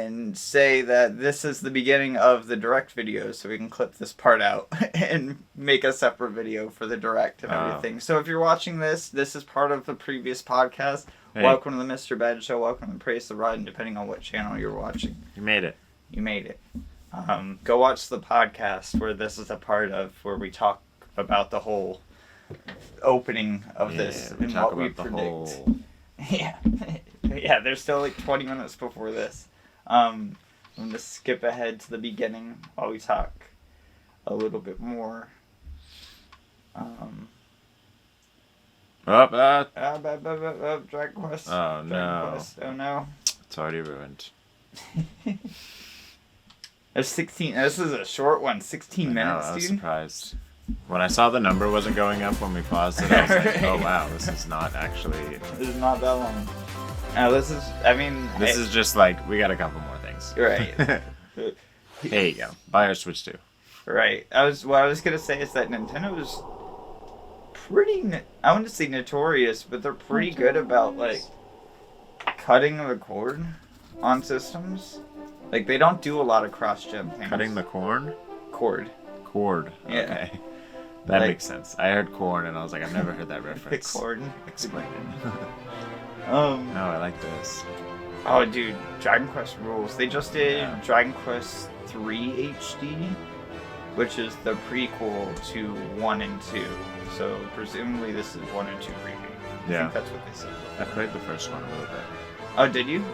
and say that this is the beginning of the direct video, so we can clip this part out and make a separate video for the direct and everything. So if you're watching this is part of the previous podcast. Hey. Welcome to the MrBenShow. Welcome to Praise the Ride, depending on what channel you're watching. You made it. You made it. Go watch the podcast where this is a part of, where we talk about the whole opening of this and what we predict. Yeah. Yeah, there's still like 20 minutes before this. I'm going to skip ahead to the beginning while we talk a little bit more. Dragon Quest. Oh, no. Quest. Oh, no. It's already ruined. There's 16. This is a short one. 16 minutes, I was dude. Surprised. When I saw the number wasn't going up when we paused it, I was like, oh, wow, this is not actually... This is not that long. No, this is, I mean... This is just like, we got a couple more things. Right. There you go. Buy our Switch 2. Right. What I was going to say is that Nintendo's pretty... I wouldn't say notorious, but they're pretty good about, like, cutting the cord on systems. Like, they don't do a lot of cross-gen things. Cutting the corn? Cord. Cord. Yeah. Okay. That makes sense. I heard corn and I was like, I've never heard that reference. The cord. Explain it. No, I like this. Oh, dude. Dragon Quest rules. They just did Dragon Quest 3 HD, which is the prequel to 1 and 2. So, presumably this is 1 and 2 remake. I think that's what they said. I played the first one a little bit. Oh, did you?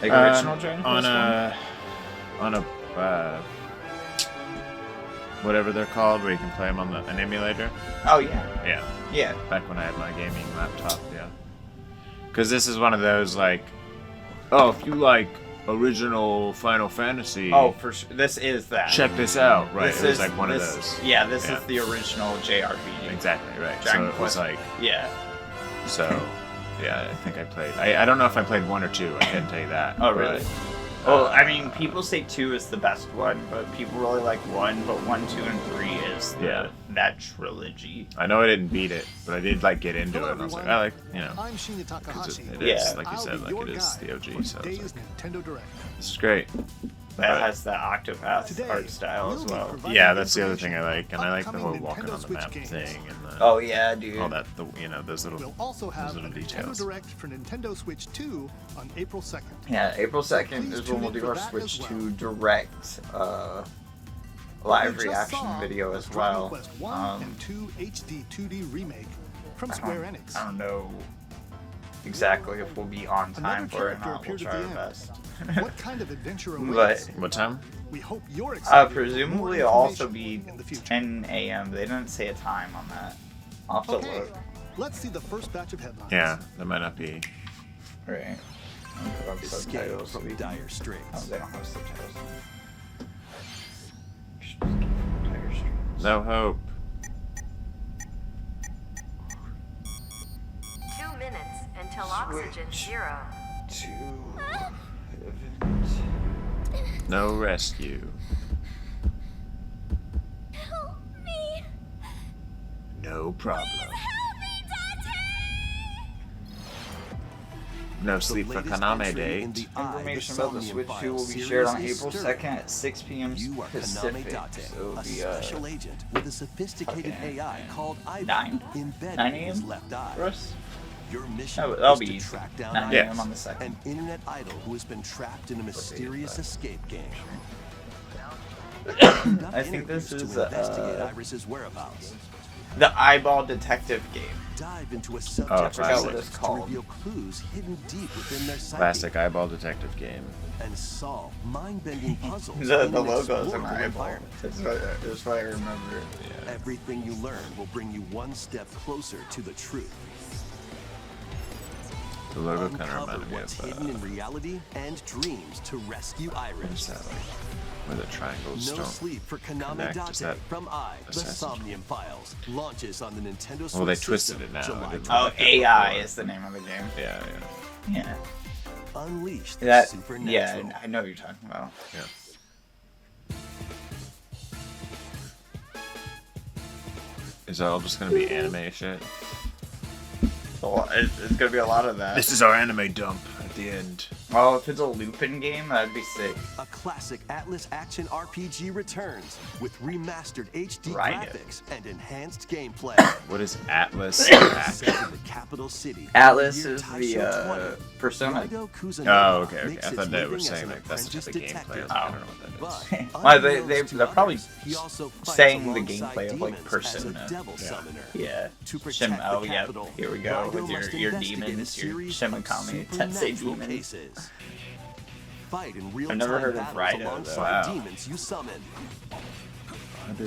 Like original Dragon Quest on a whatever they're called, where you can play them on an emulator. Oh yeah. Yeah. Yeah. Back when I had my gaming laptop, yeah. Because this is one of those like, oh, if you like original Final Fantasy. Oh, for sure. This is that. Check this out, right? This is like one of those. Yeah, this is the original JRPG. Exactly right. Dragon so it was like. Yeah. So. Yeah, I think I played. I don't know if I played 1 or 2. I can't tell you that. Oh, really? Well, I mean, people say 2 is the best one, but people really like 1. But 1, 2, and 3 is that trilogy. I know I didn't beat it, but I did like get into it. And I was like, I like, I'm Shinya Takahashi. It is like you said, like it is the OG. So this is great. That has the Octopath art style as well. Yeah, that's the other thing I like, and I like the whole walking on the map thing and the. Oh yeah, dude. All that, those little. We'll also have a details. Nintendo Direct for Nintendo Switch 2 on April 2nd. Yeah, April 2nd is when we'll do our Switch 2 Direct live reaction video as well. Dragon Quest 1 and 2 HD 2D remake from Square Enix. I don't know exactly if we'll be on time for it or not. We'll try our best. What kind of adventure awaits? What time? We hope you're excited. Presumably it'll also be 10 a.m. They didn't say a time on that. I'll have to look. Let's see the first batch of headlines. Yeah, that might not be. Right. Subtitles from dire straits. Oh, they don't have subtitles. No hope. 2 minutes until oxygen 0. No rescue. Help me. No problem. Please help me, Dante. No sleep for Kaname Day. Information about the Switch 2 will be shared on April 2nd at 6 p.m. Pacific. So it'll be special agent with a sophisticated AI called 9 embedded a.m. in his left eye. for us? Your mission That'll is be to easy. track down 9 a.m. on the 2nd. an internet idol who has been trapped in a mysterious escape game. I think this is to investigate Iris's whereabouts. the Eyeball Detective game. Dive into a I subject forgot what it's to called. reveal clues hidden deep within their psyche Classic eyeball detective game. and solve mind-bending puzzles. The in an logo is an explorable eyeball. environment. That's what I remember. Yeah. Everything you learn will bring you one step closer to the truth. The logo kind of Uncover reminded me what's of. hidden in reality and dreams to rescue What's Iris. that like? Where the triangles No don't sleep for Kaname connect. Is that Date from I, The Assassin's Somnium Files. Launches on the Nintendo Switch Well, they system twisted it now. July It didn't 20th. Oh, AI is the name of the game. Yeah. Yeah. Unleash the That. supernatural. Yeah, I know what you're talking about. Is it all just gonna be anime shit? So it's gonna be a lot of that. This is our anime dump at the end. Oh, if it's a Lupin game, that'd be sick. A classic Atlas action RPG returns with remastered HD Rido. graphics and enhanced gameplay. What is Atlas? Set in the capital city. Atlas year is Taisho the 20. Persona. Rido Kusanagi Oh, okay. makes I his thought they were living as saying an like that's apprentice the gameplay. detective. I don't know what that is. But Well, unbeknownst to they're probably others, he also fights saying the alongside gameplay of like demons Persona. as a devil summoner. Yeah. To protect Shim. the Oh, yeah. capital, Here we go Rido with must your investigate a demons, your series of Shimikami Tensei supernatural demons. cases. Fight in real I've never time heard of battles Rido, though. alongside Wow. demons you summon.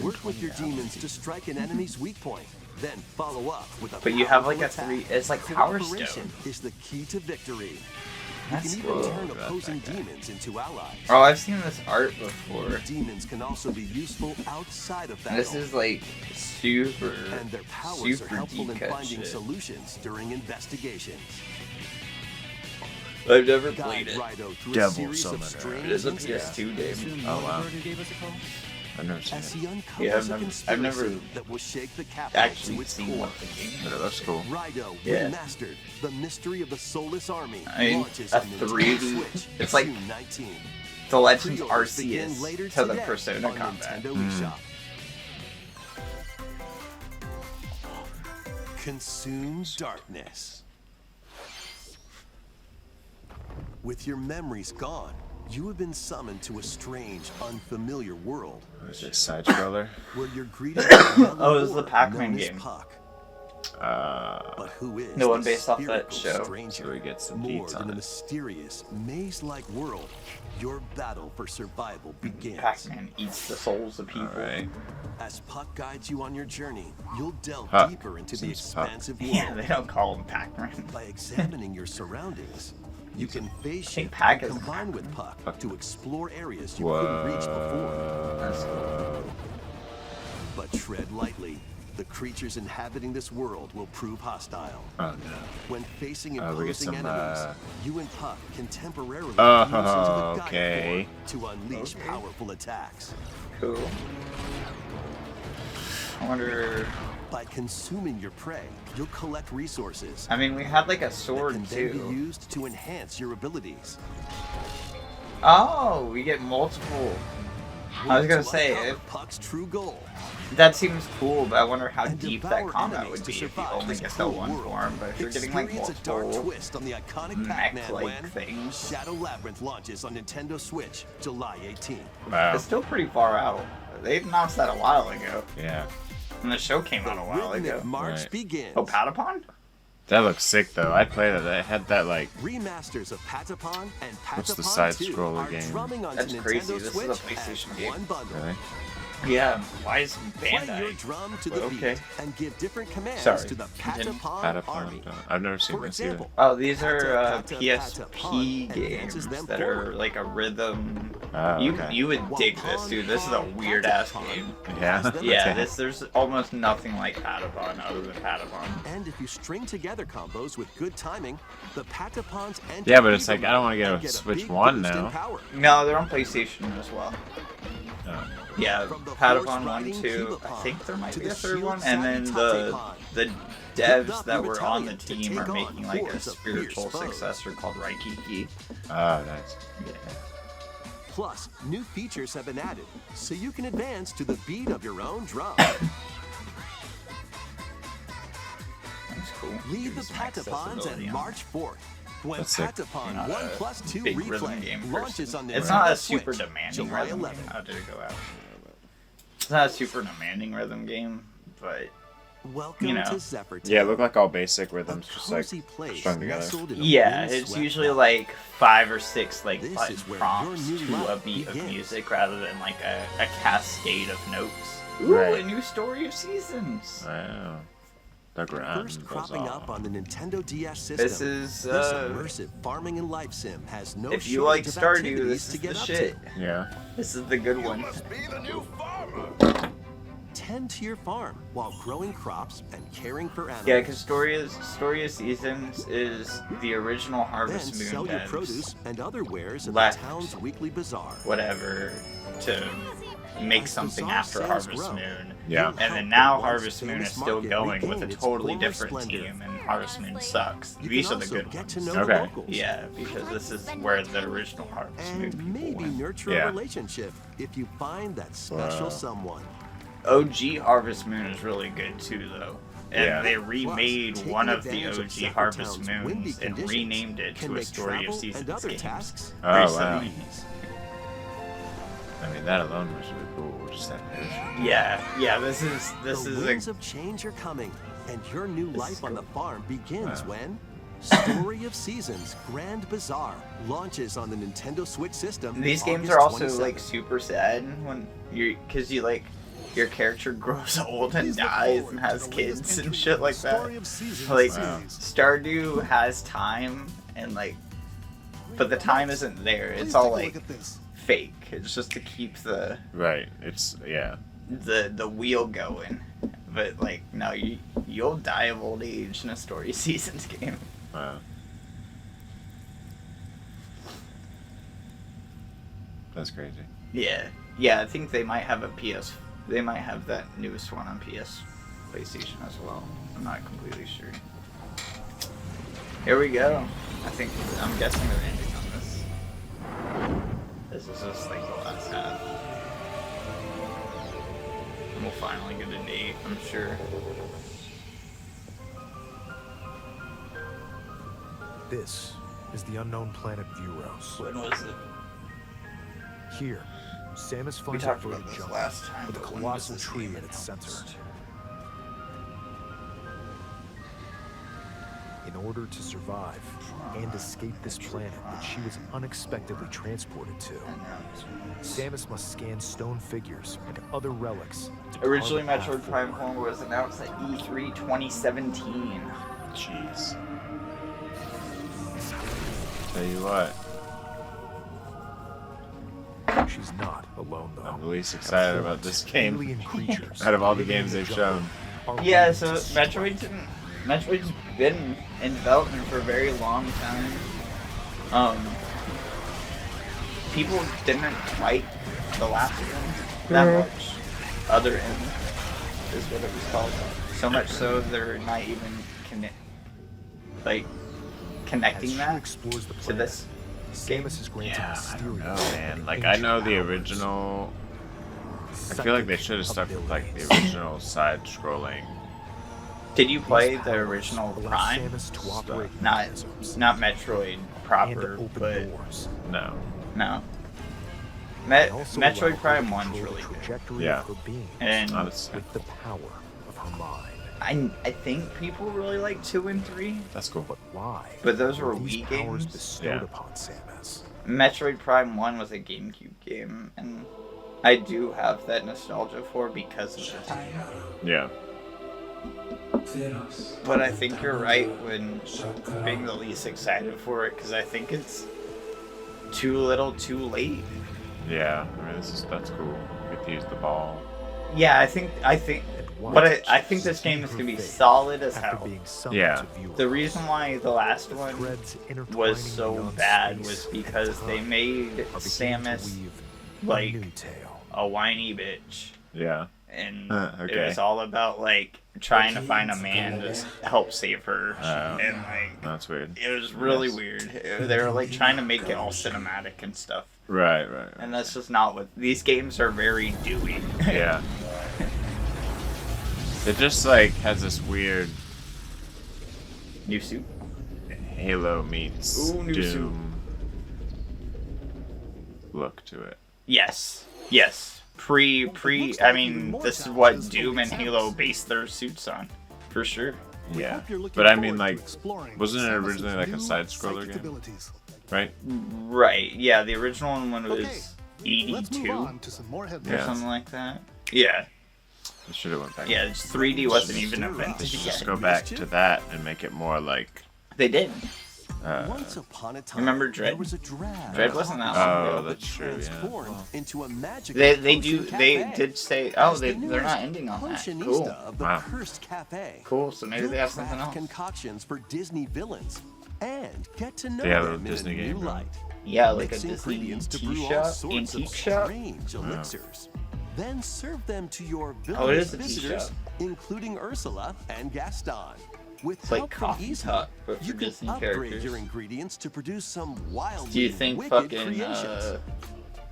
Work with your demons to strike an enemy's weak point, then follow up with a But you have like a powerful attack. it's like Power Cooperation Stone. is the key to victory. That's You can even cool. turn opposing demons into allies. Oh, I've seen this art before. Demons can also be useful outside of battle. This is like super, and their powers are super helpful deep in cut finding shit. solutions during investigations. I've never Guide played it. Rido through Devil a series Summoner. of strange It is a incidents PS2 game. Oh wow. I've never as seen he it. uncovers Yeah, a I've never conspiracy that will shake the capital Actually to its seen core. what the game But it looks cool. Rido Yeah. Remastered, The Mystery of the Soulless Army, I mean, launches a on Nintendo 3D Switch it's like June 19. the Legends Pre-orders begin Arceus later to the today Persona on combat. Nintendo eShop. Consume darkness. With your memories gone, you have been summoned to a strange, unfamiliar world What is it? Side scroller? where you're greeted by a yellow Oh, it was the orb Pac-Man known as game. Puck. Uh, But who is The one this based off that spherical show. stranger? So we get some More deets than on a it. mysterious, maze-like world, your battle for survival begins. Pac-Man eats the souls of people. Alright. As Puck guides you on your journey, you'll delve Puck. deeper into the Seems Puck. expansive world. Yeah, they don't call him Pac-Man. By examining your surroundings, you can phase think shift Pac and is combine with Puck to explore areas you couldn't Whoa. reach before. That's cool. But tread lightly. The creatures inhabiting this world will prove hostile. Oh no. When facing We get imposing some, enemies, you and Puck can temporarily Oh, fuse into the Gaia okay. form to unleash powerful attacks. Cool. I wonder. By consuming your prey, you'll collect resources I mean, we had like a that sword can then be too. used to enhance your abilities. Oh, we get multiple. I was gonna To say uncover if, Puck's true goal. that seems cool, but I wonder how And deep devour that combat enemies would to be if you survive only this get the cruel one world. form. But if you're getting like Experience a dark multiple twist on the iconic mech-like Pac-Man when things. Shadow Labyrinth launches on Nintendo Switch July 18th. Wow. It's still pretty far out. They announced that a while ago, Yeah. and the show came out a while Rhythmic ago. March Right. begins. Oh, Patapon? That looks sick though. I played it. It had that like Remasters of Patapon and What's the Patapon side 2 scroller are game? drumming onto That's Nintendo crazy. This is a Switch PlayStation as game. one bundle. really? Yeah. Why is Play your Bandai? drum to the Well, okay. beat and give different commands Sorry, to the continue. Patapon army. Patapon. I've never seen For this either. example, Oh, these are Pata, PSP Patapon games advances them that are forward. like a rhythm. Oh, You okay. you would While dig this, Pon dude. This is a Pon weird ass Patapon game. Yeah. has them Yeah, attack. there's almost nothing like Patapon other than Patapon. And if you string together combos with good timing, the Patapons enter Yeah, but it's Fever like, I don't wanna mode get a and Switch big 1 boost in now. power. No, they're on PlayStation as well. Oh. Yeah, From the Patapon 1, horse-riding 2, I Kibapon think there might to be the a third one, shield-savvy and then Tatepon. the Build devs up that your were on the battalion to team take are on making like a hordes of spiritual fierce foes. successor called Raikiki. Oh, nice. Yeah. Plus, new features have been added, so you can advance to the beat of your own drum. That's cool. Lead Give the you some Patapons accessibility and on March 4th. When That's sick. Patapon Not 1 a plus 2 big rhythm replay game launches person. on It's Nintendo not a Switch super demanding July rhythm 11th. game. How did it go out? It's not a super demanding rhythm game, but Welcome You know. to Zephyr Town. Yeah, it looked like all basic A rhythms, just cozy like place strung together. nestled in a yeah, wind it's swept usually valley. like 5 or 6 like This button is where prompts your to new a life beat of begins. music rather than like a cascade of notes. Ooh, Right. a new story of seasons. Wow. The grind First goes cropping on. up on the Nintendo DS system. This is This immersive farming and life sim has no if you like shortage of Stardew, activities this to is get the up shit. Yeah. This is the good one. to. Tend to your farm while growing crops and caring for animals. Yeah, because Story of Seasons is the original then Harvest Moon sell your devs, produce and other wares at left the town's weekly bazaar. whatever, to make As something bazaar after sales Harvest grow, Moon. Yeah. you'll And help then the now once Harvest Moon is famous still market going with a regain its totally former different splendor. team, and Harvest Moon sucks. These are the good get ones. to know Okay. the locals. Yeah, because this is where the original Harvest Moon And people maybe went. nurture Yeah. a relationship if you find that special someone. OG Harvest Moon is really good too, though. And Yeah. they remade Plus, one of taking the advantage of OG Separate Harvest Town's windy Moons and conditions renamed it can to a make Story of travel Seasons and other game tasks Oh, wow. recently. I mean, that alone was really cool. Just that ocean. Yeah, this the is winds a of change are coming, and your new This is life on the cool. farm begins Wow. when Story of Seasons Grand Bazaar launches on the Nintendo Switch system. These games August are also 27th. like super sad when because you like your character grows old and Please look dies forward and to has the kids latest and entry shit in the like that. Story of Seasons Like series. Stardew has time and like, but the time isn't there. Please It's all take a like look at this. fake. It's just to keep the Right. It's yeah. wheel going. But like no, you'll die of old age in a Story Seasons game. Wow. That's crazy. Yeah, I think they might have a PS. They might have that newest one on PlayStation as well. I'm not completely sure. Here we go. I'm guessing they're ending on this. This is just like the last half. And we'll finally get a date, I'm sure. This is the unknown planet Vuros. When was it? Here, Samus We finds a talked about verdant this jungle last time. with a but when was colossal this tree game at its center. announced? In order to survive and escape this planet that she was unexpectedly transported to, Samus must scan stone figures and other relics. to carve Originally, a path Metroid Prime forward. 4 was announced at E3 2017. Jeez. Tell you what, She's not alone though. I'm the least excited about this game Alien creatures out of all the living in games the they've jungle shown. are Yeah, waiting so to strike. Metroid's been in development for a very long time. People didn't like the last one that much. Other end is what it was called. So much so they're not even connecting As she that explores the to planet, this game. Samus is granted Yeah, I don't know, mysterious man. and Like, I know the ancient original. powers. I feel like they Psychic should have stuck with like the abilities. original side-scrolling. Did you play These the powers original allow Prime? Samus to operate Not mechanisms Metroid and proper, open but doors. No. no. They also allow her Metroid to Prime control 1's the really good. trajectory Yeah. of her being And Honestly, with the power of her mind. I think people really like 2 and 3. that's cool. But why? But those were these Wii powers games. bestowed Yeah. upon Samus. Metroid Prime 1 was a GameCube game, and I do have that nostalgia for because of the time. Yeah. But I think you're right when being the least excited for it, because I think it's too little too late. Yeah. I mean, that's cool. You get to use the ball. Yeah, I think, but I think this game is going to be solid as After hell. being summoned Yeah. to view The her, reason why the last the one threads intertwining was so beyond bad space was and because they time made are beginning to Samus weave like a new tale. a whiny bitch. Yeah. And Okay. it was all about like trying to find a man to help save her, Oh. and like That's weird. it was really Yes. weird. They were like trying to make it all cinematic and stuff, Right. and that's just not what these games are. Very dewy. Yeah. It just like has this weird New suit. Halo meets Ooh, new suit. Doom look to it. Yes. I mean, this is what Doom and Halo base their suits on, for sure. We Yeah. hope you're looking But I forward mean, to like, exploring wasn't it Samus's originally like a new side-scroller psychic game? abilities. Right? Right. Yeah, the original one was Okay, Let's move 82 on to some more or headlines. Yeah. something like that. Yeah. It should have went back. Yeah, it's 3D wasn't even They invented should yet. just go back to that and make it more like. They did. Once upon a time, Remember there Dread? was a drab Dread wasn't that long Oh, ago. that's true. Yeah. transformed into a magical They potion they cafe. did say As the they're newest not ending on that. potionista Cool. of the Wow. cursed cafe. Cool. So maybe they have You'll something craft else. concoctions for Disney villains and get to know Yeah, a them little in Disney a new game, bro. light. Yeah, like a Mix Disney ingredients to tea brew all shop, sorts antique of shop. strange elixirs. Then serve them to your Oh, it is villainous a tea visitors, shop. including Ursula and Gaston. With It's like help from Coffee Easy, Talk, but for you can Disney upgrade characters. your ingredients to produce some wildly Do you think wicked fucking creations.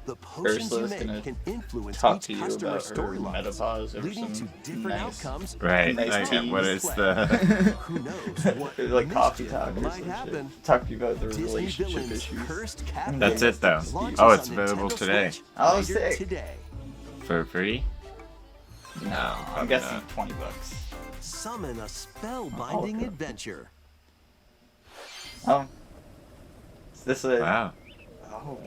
The potions you Ursula's make gonna can influence talk each to you customer's about her storylines, menopause or leading to some different nice- outcomes. Right. Nice Like, tease. what is the? Who knows what like Coffee mischief Talk or might some happen. shit. Talk to you about the Disney relationship Villains' issues. Cursed Cat That's it though. launches Oh, it's on available Nintendo today Switch Oh, later sick. today. for free. No, I'm probably guessing not. $20. Summon a spellbinding okay. adventure. Oh, is this a? Wow. Oh,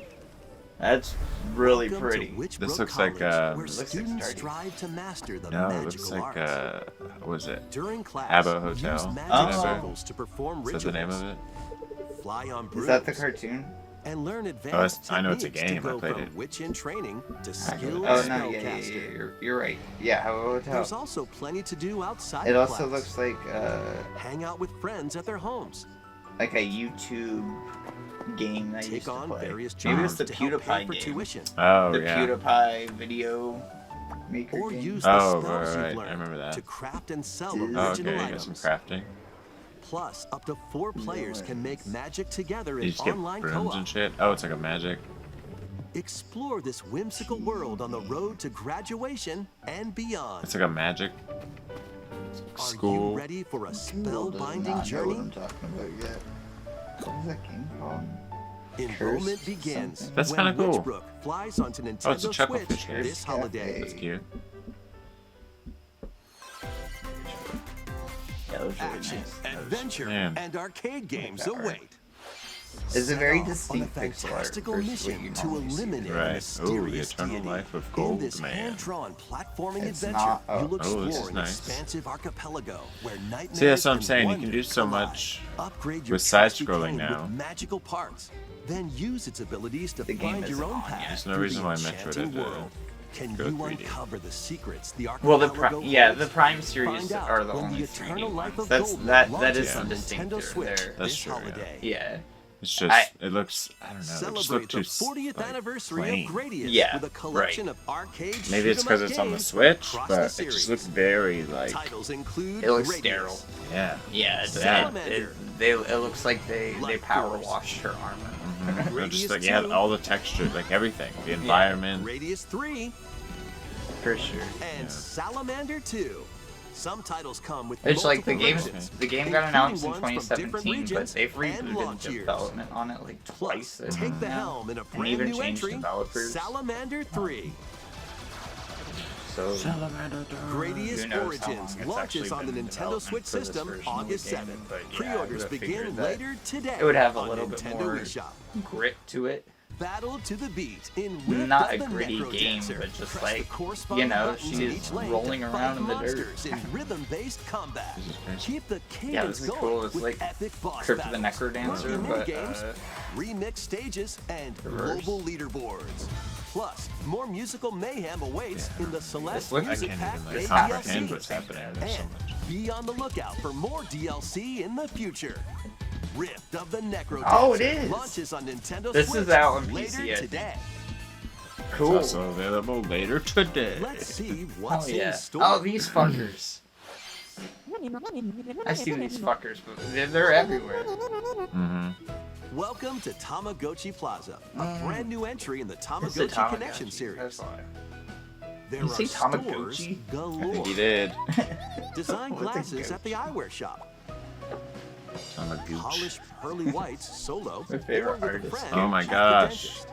that's really Welcome to pretty. Witchbrook This looks College, like, where looks like students Stardew. strive to master the No, it magical looks like arts. what was it? During class, Habbo Hotel. use magic Oh. circles to perform Is that rituals. the name of it? Fly on Is that the brooms, cartoon? and learn advanced I know it's a techniques to game, I go played from it. witch in training to Oh skilled no, spellcaster. you're right. Yeah, Habbo There's Hotel. also plenty to do outside It of also class. looks like Hang out with friends at their homes. a YouTube game that I used Take to on play. various Maybe it's jobs the to help pay PewDiePie for game. tuition. Oh The yeah. PewDiePie video maker Or game. use the Oh, spells right, you've right. I learned remember that. to craft and sell Oh, Oh, original okay. You got some items. crafting. Plus, up to 4 players can make magic together You in just get online brooms co-op. and shit. Oh, it's like a magic. Explore this whimsical world on the road to graduation and beyond. It's like a magic Are school. you ready for a Does spellbinding not know what journey? I'm talking about yet. What was that game called? Enrollment Cursed begins something? That's when kinda cool. Witchbrook flies onto Oh, it's a Nintendo chucklefish Switch game. this holiday. That's cute. Yeah, that was really Action, nice. That was- adventure, Man. and arcade games that right. await. It's a very Set off distinct on a pixel art fantastical versus mission what you to normally see. eliminate Right. a Ooh, the mysterious eternal deity. life of In this Goldman. hand-drawn platforming It's adventure, not- oh. you'll explore this is an nice. expansive archipelago where nightmares See, that's what I'm and saying. You can wonder do so collide. much Upgrade your with side trusty scrolling cane now. with magical parts. Then use its abilities to The game find your isn't own on path yet. There's no through reason the why Metroid enchanting had to world. Can go you 3D. uncover the secrets the Well, archipelago the holds? Prime series Find out are the when only the 3D eternal life ones. of That's Goldman that is launches some on distinctive Nintendo Switch there. That's this true, yeah. holiday. Yeah. It's just, it looks, I don't know, it just Celebrate look the too 40th like, anniversary plain. of Gradius Yeah, with a collection right. of arcade Maybe it's because because it's on the Switch, but it just looks very like, Titles include It looks Gradius, sterile. yeah. Yeah, it's, Salamander. it looks like they Like power Force. washed her armor. It just Gradius like, you have 2, all the texture, like everything, the environment. Gradius 3, For sure. and Salamander 2. Some titles come with It's like multiple the versions, game got announced in including ones from different 2017, but regions they've and rebooted launch years. development on it like twice. Plus, take the helm in a And brand even new changed entry, developers. Salamander 3. So Gradius who knows how Origins long it's launches actually on the been in Nintendo development Switch for this system version of the August game, 7th. but yeah, I Pre-orders would've begin figured that later today. it would have a on little bit Nintendo more eShop. grit to it. Battle to the beat in Rift Not of a the gritty Necro game, Dancer. but just Press like, the corresponding you know, buttons in she's each lane rolling to around fight in the dirt. monsters in rhythm-based combat. Jesus Christ. Keep the Yeah, cadence this is going cool. It's with like epic boss Crypt of the battles, Necro Dancer, quirky but minigames, remix stages, and reverse. global leaderboards. Plus, more musical mayhem awaits in the Celeste looks- I Music can't Pack even like Day comprehend DLC. what's happening. There's so And much. be on the lookout for more DLC in the future. Rift of the Necro Oh, it Dancer is. launches on Nintendo This Switch is out on PC, later I think. today. Cool. It's also available later today. Let's see Oh what's yeah. in store. Oh, these fuckers. I've seen these fuckers, but they're everywhere. Welcome to Tamagotchi Plaza, a brand new entry in the It's a Tamagotchi Connection Tamagotchi, series. that's why. There You are say stores Tamagotchi? I think galore. he did. Design What's a glasses at the goatee? eyewear shop. Tamagotchi. Polish pearly whites solo My favorite or with a artist. friend Oh my at the gosh. dentist.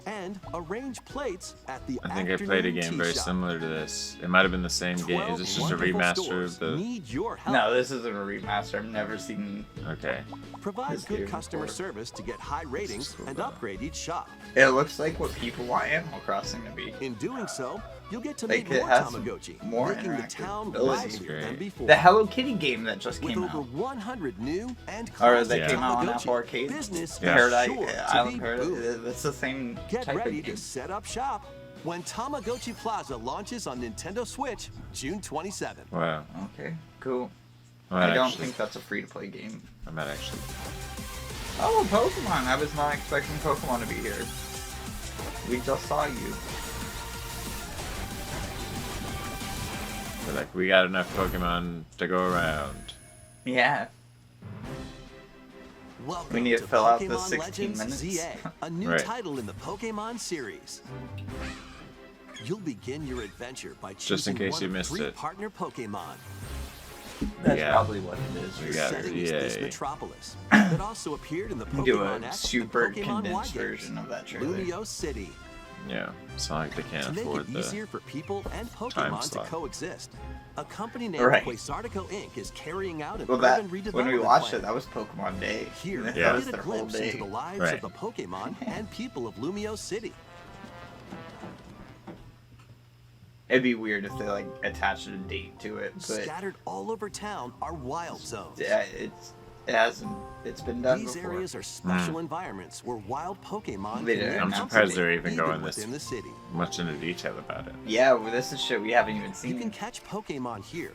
And arrange plates at the I think I played a afternoon game tea very shop. similar to this. It might have been the same game. 12 Is this just a wonderful remaster stores of the? need your help. No, this isn't a remaster. I've never seen. Okay. Provide this good game customer before. service to get high ratings cool, and though. upgrade each shop. It looks like what people want Animal Crossing to be. In doing so, you'll get to Like, meet it more has some Tamagotchi, more making the interactive town abilities. livelier than Great. before. The Hello Kitty game that just With came over out. 100 new and Or classic that Yeah. came out on Tamagotchi, Apple Arcade. business Yeah. is Paradise, sure to Island be Paradise. booming. It's the same Get type ready of to game. set up shop when Tamagotchi Plaza launches on Nintendo Switch June 27th. Wow. Okay, cool. I I don't actually, think that's a free-to-play game. I might actually. Oh, Pokemon! I was not expecting Pokemon to be here. We just saw you. But like, we got enough Pokemon to go around. Yeah. Welcome We need to fill out the Pokemon 16 Legends minutes. ZA, a new Right. title in the Pokemon series. You'll begin your adventure by Just in choosing case one you of missed 3 it. partner Pokemon. That's Yeah. probably what it is. We The got setting is this EA. metropolis that also appeared in the Do Pokemon a X super and Pokemon condensed Y games. version of that trailer. Lumio City. Yeah, it's not like they can't To make afford it the. easier for people and time Pokemon to slot. coexist, a company named Right. Quasartico Inc. is carrying out an Well, that urban redevelopment when we watched plan. it, that was Pokemon Day. Here, That Yeah. was get a their whole glimpse into day. the lives Right. of the Pokemon and people of Lumio City. It'd be weird if they like attached a date to it, but Scattered all over town are wild zones. yeah, it's been done These before. areas are special environments where wild Pokemon They can did. live I'm surprised they're comfortably, even going this- within the city. Much into detail about it. Yeah, well, this is shit we haven't even You seen. can catch Pokemon here.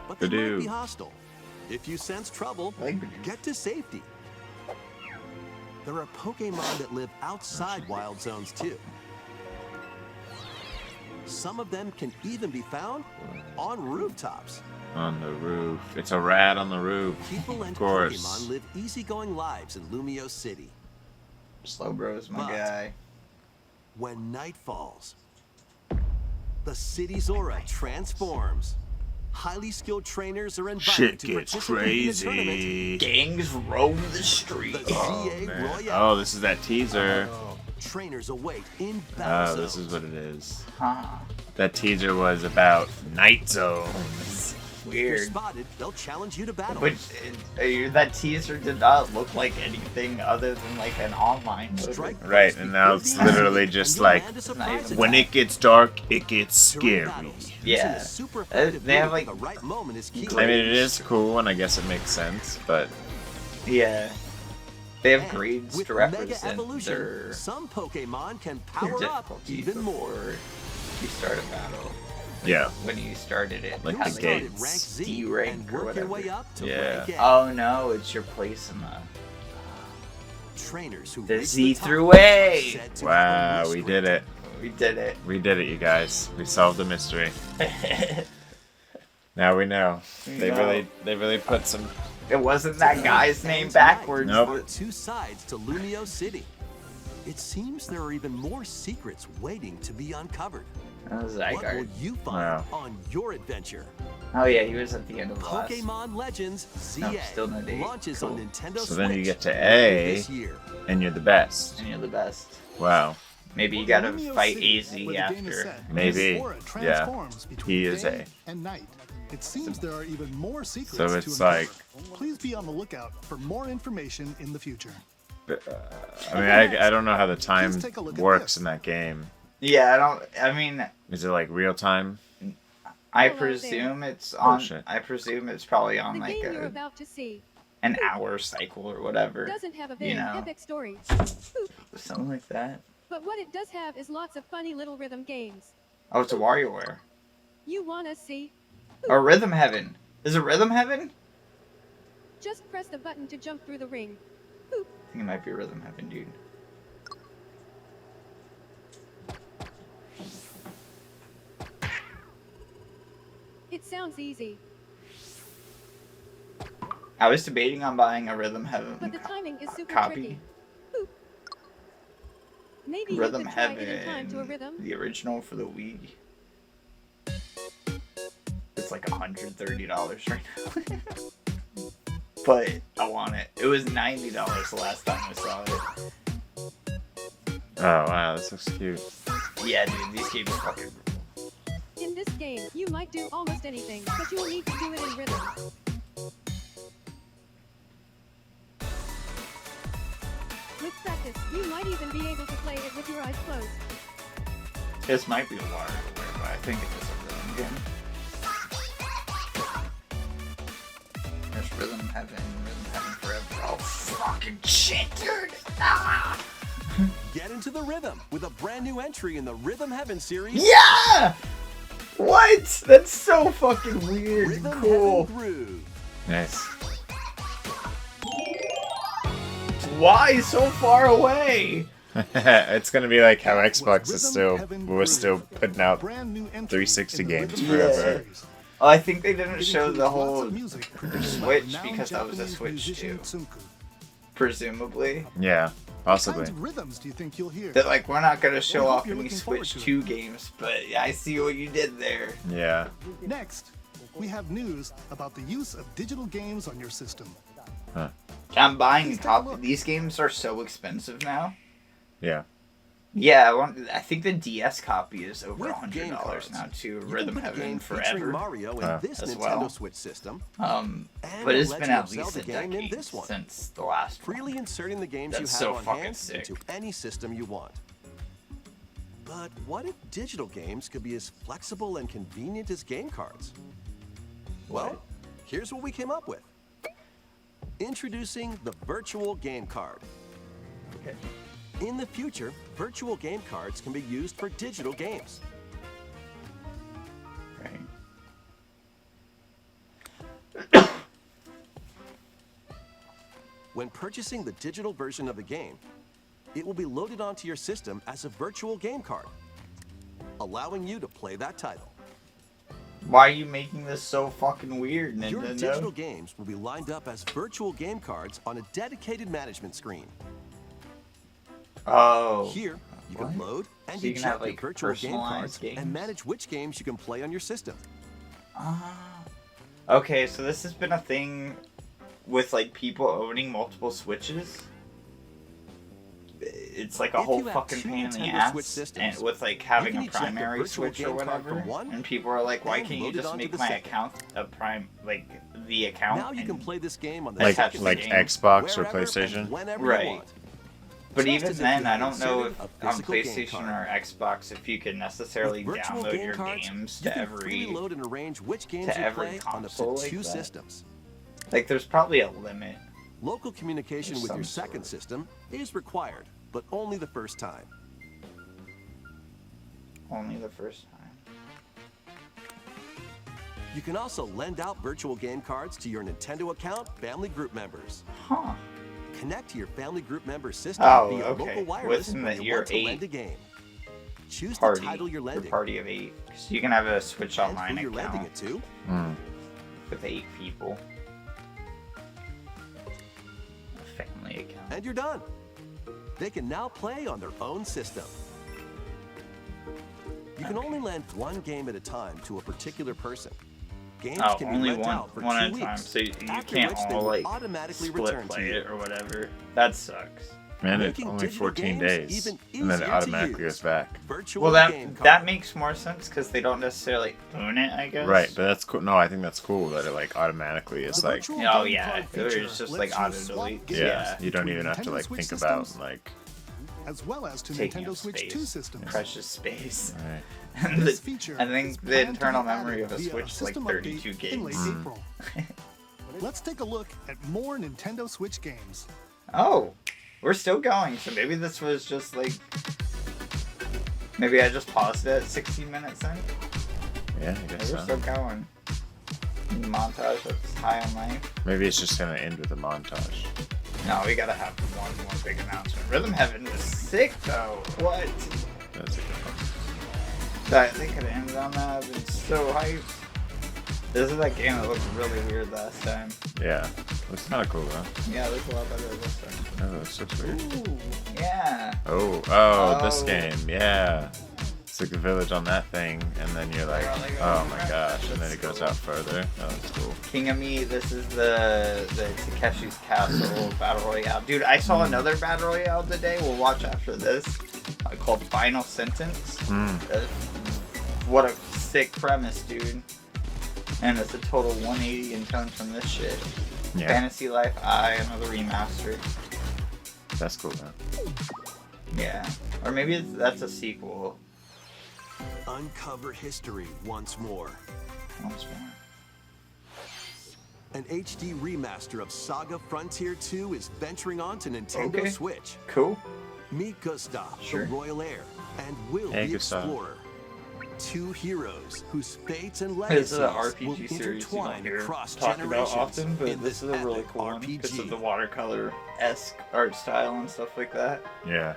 But they might be Badoo. hostile. If you sense trouble, I like Badoo. get to safety. There are Pokemon that live outside wild zones too. Some of them can even be found on rooftops. On the roof. It's a rat on the roof. People and Of course. Pokemon live easygoing lives in Lumio City. Slowbro's my But- guy. When night falls, the city's aura transforms. Highly skilled trainers are invited Shit to gets participate in a tournament. crazy. Gangs roam the The street. ZA Man. Royale. Oh, this is that teaser. Trainers await in battle Oh, this zones. is what it is. Huh. That teaser was about night zones. If you're Weird. spotted, they'll challenge you to battle. Which that teaser did not look like anything other than like an online mode. Strike Right, first and now it's before the literally action, just and you'll like, land a surprise when attack. it gets dark, it gets During scary. battles, using Yeah. a super effective They have, move at like, the right moment is key. I mean, it is cool, and I guess it makes sense, but Yeah. They have And grades with to Mega represent Evolution, their some Pokemon can power up difficulty even more. before you start a battle. yeah. When you started it, Like You'll the had, start gates. at rank Z D rank and or work your whatever. way up to Yeah. rank A. Oh no, it's your place in the Trainers who the reach Z top through are A. said to have a Wow, wish we granted. did it. We did it. We did it, you guys. We solved the mystery. Now we know. They really put some. It wasn't that guy's name backwards. Nope. There are two sides to Lumio City. It seems there are even more secrets waiting to be uncovered. That was What will Zygarde. you find Wow. on your adventure? Oh yeah, he was at the end of the last. Pokemon Legends ZA No, still no date. launches Cool. on Nintendo So Switch then you get to later A. this year. And you're the best. And you're the best. Wow. Maybe you gotta Lumio fight City, AZ where the game is after. set, Maybe. his aura Yeah. transforms between He is day A. and night. It seems there are even more secrets So to it's uncover. like- Please be on the lookout for more information in the future. I mean, I don't know how the time Please take a look at works this. in that game. Yeah, I mean, Is it like real time? I Hello presume it's on. shit. I presume it's probably on The like game you're about to see an hour cycle or whatever. doesn't have a very You know. epic story, Something like that. but what it does have is lots of funny little rhythm games. Oh, it's a WarioWare. You wanna see? Oh, Rhythm Heaven. Is it Rhythm Heaven? Just press the button to jump through the ring. I think it might be Rhythm Heaven, dude. It sounds easy, I was debating on buying a Rhythm Heaven but the timing is super copy. tricky. Maybe Rhythm you could try it in time to a Heaven, rhythm. the original for the Wii. It's like $130 right now. But I want it. It was $90 the last time I saw it. Oh wow, this looks cute. Yeah, dude, these games are fucking. In this game, you might do almost anything, but you'll need to do it in rhythm. With practice, you might even be able to play it with your eyes closed. This might be a WarioWare, but I think it is a rhythm game. There's Rhythm Heaven Forever. Oh, fucking shit, dude! Ah! Get into the rhythm with a brand new entry in the Rhythm Heaven series. Yeah! What? That's so fucking weird and Rhythm cool. Heaven Groove. Nice. Why so far away? It's gonna be like how Was Xbox is Rhythm was still Heaven putting out brand new entry 360 in the games Rhythm forever. series. Oh, I think they didn't It show includes the lots whole of music produced by Switch renowned because that was a Japanese Switch musician too. Tsunku. Presumably. Yeah, What possibly. kinds of rhythms do you think you'll hear? They're like, we're not gonna show hope off you're any looking forward Switch to it. 2 games, but I see what you did there. Yeah. Next, we have news about the use of digital games on your system. Huh. I'm buying a Please take a copy. look. These games are so expensive now. Yeah. Yeah, I think the DS copy is over With game $100 cards, now too. You Rhythm can put a Heaven game featuring forever. Mario in this as Nintendo well. Switch system, But the it's been Legend at of least a Zelda game in decade this one. since the last freely one. inserting the games That's you so have on fucking hand sick. into any system you want. But what if digital games could be as flexible and convenient as game cards? Well, here's what we came up with. Introducing the virtual game card. Okay. In the future, virtual game cards can be used for digital games. Right. When purchasing the digital version of the game, it will be loaded onto your system as a virtual game card, allowing you to play that title. Why are you making this so fucking weird, Your digital Nintendo? games will be lined up as virtual game cards on a dedicated management screen. Oh. Here, you can What? load and So you can eject have, your like, virtual game personalized cards games? and manage which games you can play on your system. Okay, so this has been a thing with like people owning multiple Switches. It's like a If whole you have fucking two pain in the Nintendo ass, Switch systems, and with like having can a eject a primary virtual Switch or game card whatever, from one and people are like, "Why and can't you load it just onto make the my second. account a prime, like the account?" Now you can and- play this game on the Like- second like system, Xbox or wherever and PlayStation? whenever Right. you want. But Just even as if then, you I had don't know if inserted a on physical game PlayStation card. or Xbox if you can necessarily With virtual download game your cards, games you to can freely every. load and arrange which games to you every play on up to console like two that. systems. Like, there's probably a limit. Local communication There's with your some second sort. system is required, but only the first time. Only the first time. You can also lend out virtual game cards to your Nintendo account family group members. Huh. Connect to your family group member system Oh, via okay. local wireless Within when the you year want to lend 8 a game. Choose Party. the title you're Or lending party of 8. Because you can have a Switch and Online who you're lending account it to. with 8 people. A family account. And you're done. They can now play on their own system. You can only lend one game at a time to a particular person. Games Oh, can be only lent one out for one 2 at a weeks, time, so you after can't which they all will like automatically split return to play you. it or whatever. That sucks. Man, it's Making only digital 14 games days, even and then it easier to automatically use. goes back. Virtual Well, game that card. makes more sense because they don't necessarily own it, I guess. Right, but that's cool. No, I think that's cool that it like automatically is The like, virtual Oh game yeah, card it feature was just lets like you auto swap delete. games yeah, you don't between even have to Nintendo like Switch think about systems, like, as well as to Taking Nintendo up Switch space. 2 systems. Precious space. right. And This the- feature I is think the planned to internal be added memory of a via Switch is like system 32 update in late gigs. April. Let's take a look at more Nintendo Switch games. Oh, we're still going. So maybe this was just like. Maybe I just paused it at 16 minutes in. Yeah, I Maybe guess we're still so. going. Montage that's high on life. Maybe it's just gonna end with a montage. No, we gotta have one more big announcement. Rhythm Heaven was sick though. What? That's a good one. They could have ended on that. I've been so hyped. This is that game that looked really weird last time. Yeah, it's kind of cool though. Yeah, it looks a lot better this time. Oh, it's so weird. Ooh, yeah. Oh, this Oh. game, yeah. It's like a village on that thing, and then you're like, oh my gosh, and then it goes out further. Oh, that's cool. King of Me, this is the Takeshi's Castle Battle Royale. Dude, I saw another Battle Royale today. We'll watch after this. Called Final Sentence. What a sick premise, dude. And it's a total 180 in tone from this shit. Yeah, Fantasy Life I, another remaster. that's cool though. Yeah. Or maybe that's a sequel. Uncover history once more. Once more. An HD remaster of Saga Frontier 2 is venturing on to Nintendo Okay. Switch. Cool. Meet Gustav, Sure. the Royal Heir, and Will Hey, the Gustav. Explorer. Two heroes whose fates and This is legacies an will RPG series you don't intertwine hear across talked about generations often, but in this is a really epic cool one because RPG. of the watercolor-esque art style and stuff like that. Yeah,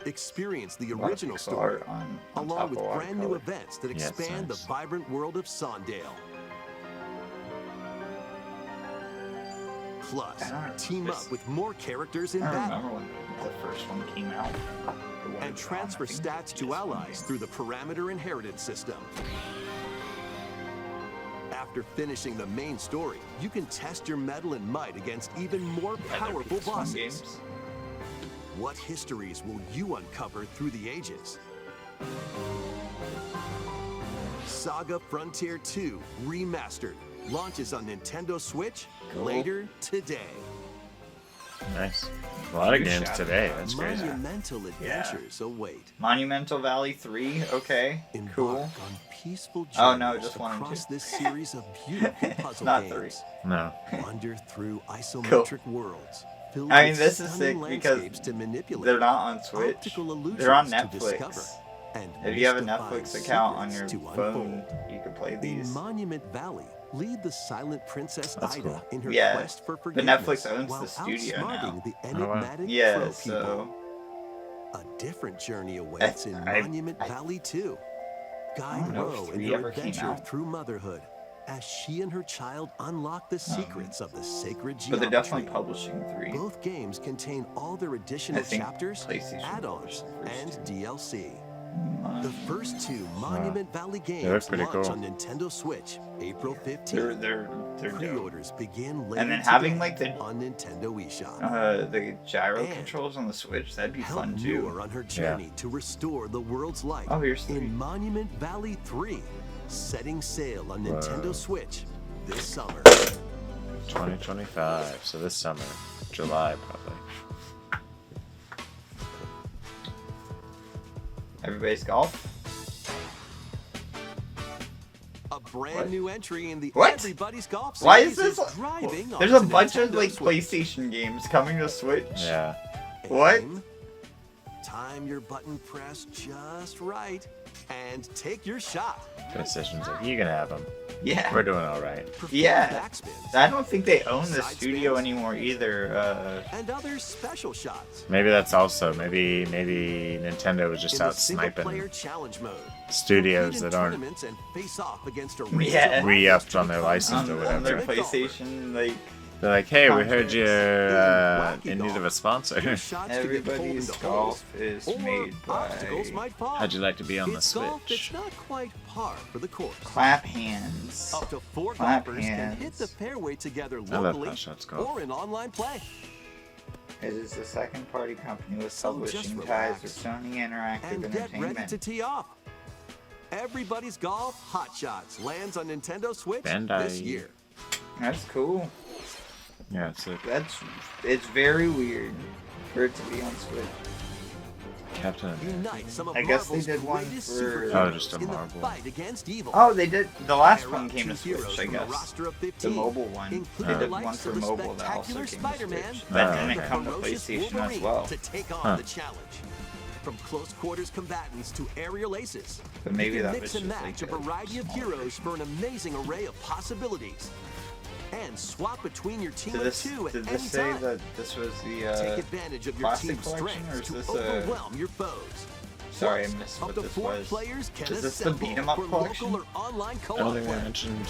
Experience the A lot of original pixel story, art on along top with of brand new watercolor. events that Yeah, it's expand nice. the vibrant world of Sondale. Plus, I don't team just- up with more characters in I don't battle. remember when the first one came out. And transfer stats to allies through the parameter inheritance system. After finishing the main story, you can test your mettle and might against even more powerful bosses. Games. What histories will you uncover through the ages? Saga Frontier 2 Remastered launches on Nintendo Switch later today. Nice. A lot of Good games shout. today. That's crazy. Monumental adventures await. Monumental Valley 3, okay, Embark cool. on peaceful journeys Oh, no, just 1 and 2. across this series of beautiful puzzle Not games. 3. No. Wander through isometric worlds. Filled I mean, with this is stunning sick because landscapes to manipulate, They're not on Switch. optical illusions They're on to discover, Netflix. and If you have a mystifying Netflix account on your secrets to phone, unfold. you can play In these. Monument Valley, lead the silent princess That's Ida cool. in her Yeah, quest for but forgiveness, Netflix owns while the studio now. outsmarting the Oh, wow. enigmatic Yeah, crow so people. A different journey awaits in Monument Valley 2. Guide don't know if Ro in 3 her ever came adventure out. through motherhood as she and her child unlock the secrets of the sacred But they're geometry. definitely publishing 3. Both games contain all their additional I think chapters, PlayStation add-ons, published the first and DLC. The first 2 Monument Valley look games pretty launch cool. on Nintendo Switch April They're 15th. dope. Pre-orders begin later And then having today like the on Nintendo eShop. the gyro And controls on the Switch, that'd be Help fun Noor too. on her journey to restore the world's light Oh, here's 3. in Monument Valley 3, setting sail on Whoa. Nintendo Switch this summer. 2025. So this summer. July, probably. Everybody's golf. A brand What? new entry in the What? Everybody's Golf series Why is this? driving There's a onto bunch of Nintendo like Switch. PlayStation games coming to Switch. Yeah. What? Aim, time your button press just right, and take your shot. PlayStation's like, you can have them. Yeah. We're doing all right. Perform Yeah. backspins I don't think they own the Side studio spins. anymore either. and other special shots. Maybe that's also maybe Nintendo was just in out the single-player sniping challenge mode. studios Compete in that aren't tournaments and face off against a Yeah. range of re-upped on rivals their to license become or on their whatever. PlayStation, like They're like, hey, we heard Contracts. you're in need of a Your sponsor. shots could get pulled everybody's into golf holes, is or made obstacles by might fall. How'd you like to be on the It's golf Switch? that's not quite par for the course. clap hands. Up to 4 Clap golfers can hit hands. the fairway together love locally Hot Shots Golf. or in online play. It is a second-party company with So just publishing ties relax with Sony Interactive And get ready to Entertainment. tee off. Everybody's Golf Hot Shots lands on Nintendo Switch Bandai. this year. That's cool. Yeah, it's like It's very weird for it to be on Switch. Captain. Unite some of I guess they Marvel's did one greatest for- superheroes Oh, just a in the Marvel. fight against evil. Oh, they did. The last Pair one up came to two heroes Switch, I from a guess. roster of The 15, mobile one. including They the did likes one for of the mobile that also spectacular came to Spider-Man Switch. That and didn't the come to ferocious PlayStation as Wolverine well. to take on Huh. the challenge. From close quarters combatants to aerial aces, But maybe you can that mix was and just match like a a variety of small heroes for an amazing array of possibilities. And swap between your team Did of this, 2 at did any this say time. that this was Take the, advantage of your classic team's collection, or strengths is to this a- overwhelm your foes. sorry, I Plus, missed up what to this 4 was. players can Is this the assemble beat 'em up for collection? local or online I co-op don't think play. they mentioned.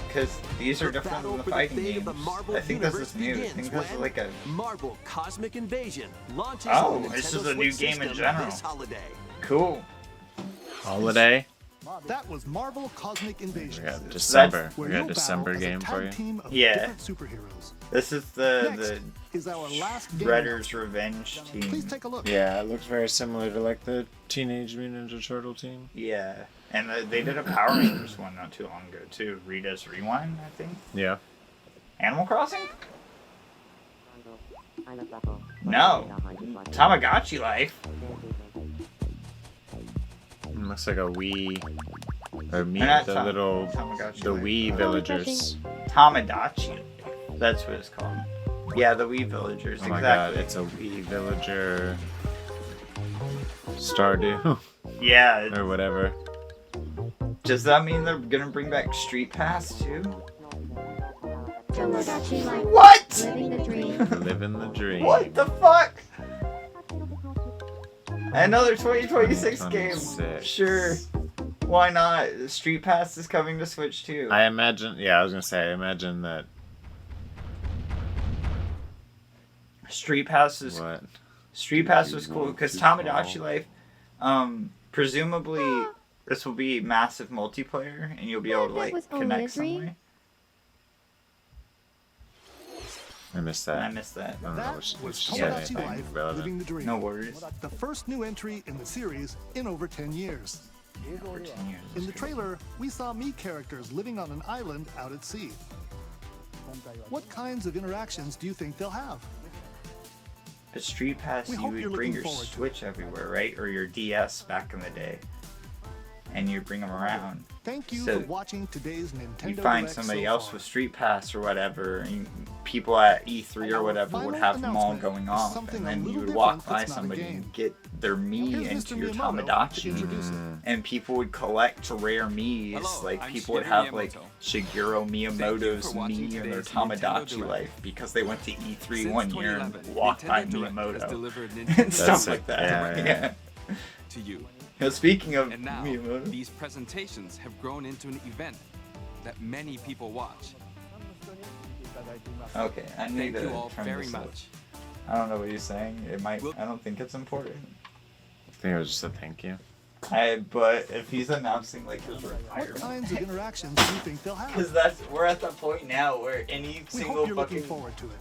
Because these are The different battle than the for fighting fate games. of the Marvel I think this universe is new. I begins think this is when like a... Marvel Cosmic Invasion launches Oh, on the this Nintendo is a new Switch game in system general. this holiday. Cool. Holiday? That was Marvel Cosmic Invasion. We got December. where We got you'll a December battle as a game tag for you. team of Yeah. different superheroes. This is the Next is our last game. Shredder's Revenge Please team. take a look. Yeah, it looks very similar to like the Teenage Mutant Ninja Turtle team. Yeah. And they did a Power Rangers one not too long ago, too. Rita's Rewind, I think. Yeah. Animal Crossing? No. Tamagotchi Life. It looks like a Wii. Or me, Not the Tam- little. Tamagotchi The Life. Wii villagers. Tomodachi. That's what it's called. Yeah, the Wii Villagers. Oh my god, exactly. it's a Wii villager. Stardew. Yeah. or whatever. Does that mean they're gonna bring back Street Pass too? Tomodachi Life. What? Living the dream. Living the dream. What the fuck? Another 2026 game. 26. Sure. Why not? Street Pass is coming to Switch too. I imagine. Yeah, I was gonna say. I imagine that. Street Pass is. What? Street Pass was cool because Tomodachi Life. Presumably, this will be massive multiplayer, and you'll be able to like connect some way. I missed I that. missed that. I don't know That what was she said. Tomodachi Anything Life, relevant. Living the Dream. No worries. The first new entry in the series in over 10 years. For 10 years. In the trailer, we saw Mii characters living on an island out at sea. What kinds of interactions do you think they'll have? At Street Pass, We you hope you're would bring looking your forward to Switch everywhere, right? Or your DS back in the day. And you bring them around. Thank you So, for watching today's Nintendo You find Direct somebody so else far. with Street Pass or whatever, and people at E3 or Our whatever would final have them all announcement going is off, something and a then you little would walk different by that's not a somebody game. and get their Mii Here's into Mr. your Miyamoto to Tomodachi, introduce it. and people would collect rare Miis. Hello, Like I'm people would Shigeru have like Miyamoto. Shigeru Miyamoto's for watching Mii in their today's Nintendo Tomodachi Direct. Life because they went to E3 Since one year and 2011, walked by Nintendo Direct has Miyamoto delivered and Nintendo stuff That's like it. that. Yeah. to you. Now, speaking of And now, Miyamoto, these presentations have grown into an event that many people watch. okay, I need Thank to you all turn very this up. much. I don't know what he's saying. It might. We'll- I don't think it's important. I think it was just a thank you. But if he's announcing like his What retirement, kinds of interactions do you think they'll because have? we're at the point now where any We single hope you're looking fucking forward to it.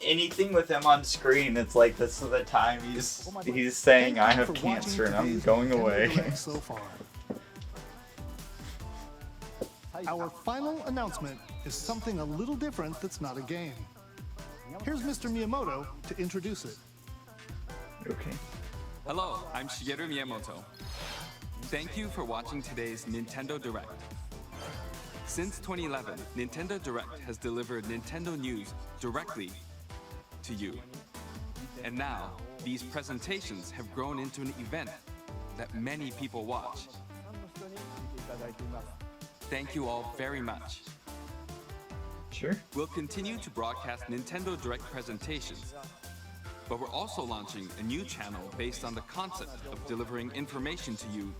anything with him on screen, it's like this is the time he's saying Thank I you have for watching cancer and I'm today's going Nintendo away. Direct so far. Our final announcement is something a little different that's not a game. Here's Mr. Miyamoto to introduce it. Okay. Hello, I'm Shigeru Miyamoto. Thank you for watching today's Nintendo Direct. Since 2011, Nintendo Direct has delivered Nintendo news directly to you. And now, these presentations have grown into an event that many people watch. Thank you all very much. Sure. We'll continue to broadcast Nintendo Direct presentations, but we're also launching a new channel based on the concept of delivering information to you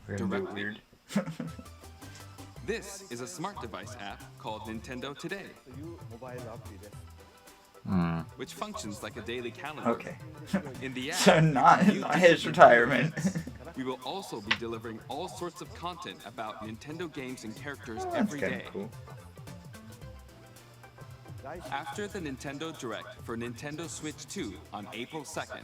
We're gonna do it directly. weird. This is a smart device app called Nintendo Today, which functions like a daily calendar. Okay. In the app, So not his retirement. we will also be delivering all sorts of content about Nintendo games and characters That's every kind day. of cool. After the Nintendo Direct for Nintendo Switch 2 on April 2nd,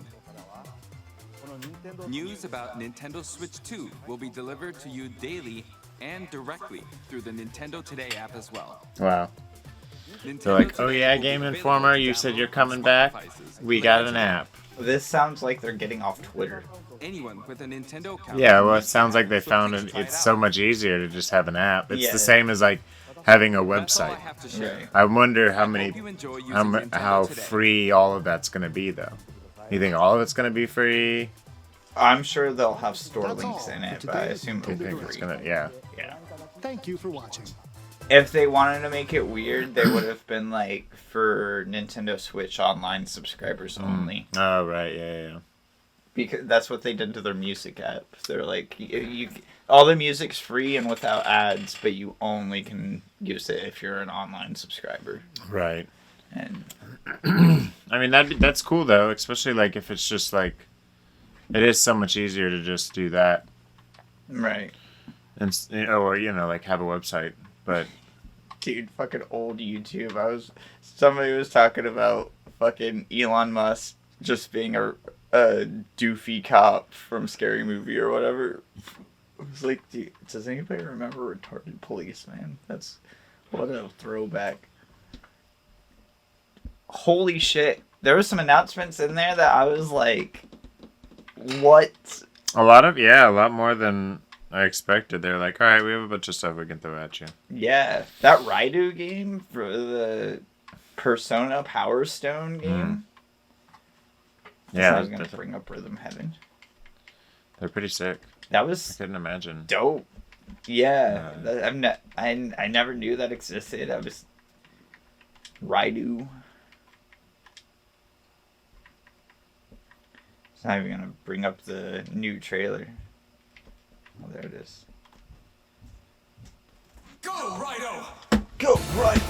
news about Nintendo Switch 2 will be delivered to you daily and directly through the Nintendo Today app as well. Wow. Nintendo They're like, oh Today yeah, will be Game available Informer, to you said download you're on coming smart back. devices We later got an today. app. This sounds like they're getting off Twitter. Anyone with a Nintendo account. Yeah, well, it sounds like they So found please it. try It's out. so much easier to just have an app. It's Yeah. the same as like having a That's all I website. have to share. Right. I wonder how I many, hope you enjoy using how, Nintendo how Today. free all of that's gonna be though. You think all of it's gonna be free? I'm sure they'll have store That's links all in for it, but I today's assume Do you it'll be think it's free. gonna? Yeah. Yeah. Thank you for watching. If they wanted to make it weird, they would have been like for Nintendo Switch Online subscribers only. Oh right, yeah. Because that's what they did to their music app. They're like, you all the music's free and without ads, but you only can use it if you're an online subscriber. Right. And I mean that's cool though, especially like if it's just like, it is so much easier to just do that, right, and or like have a website, but. dude, fucking old YouTube. Somebody was talking about fucking Elon Musk just being a doofy cop from Scary Movie or whatever. I was like, dude, does anybody remember Retarded Policeman? That's what a throwback. Holy shit. There were some announcements in there that I was like, what? A lot more than I expected. They're like, all right, we have a bunch of stuff we can throw at you. Yeah, that Raidu game for the Persona Power Stone game. Yeah, I was going to bring up Rhythm Heaven. they're pretty sick. That I was couldn't imagine. dope. Yeah, I never knew that existed. I was Raidu. It's not even gonna bring up the new trailer. Oh, there it is. Go, Rido! Go right.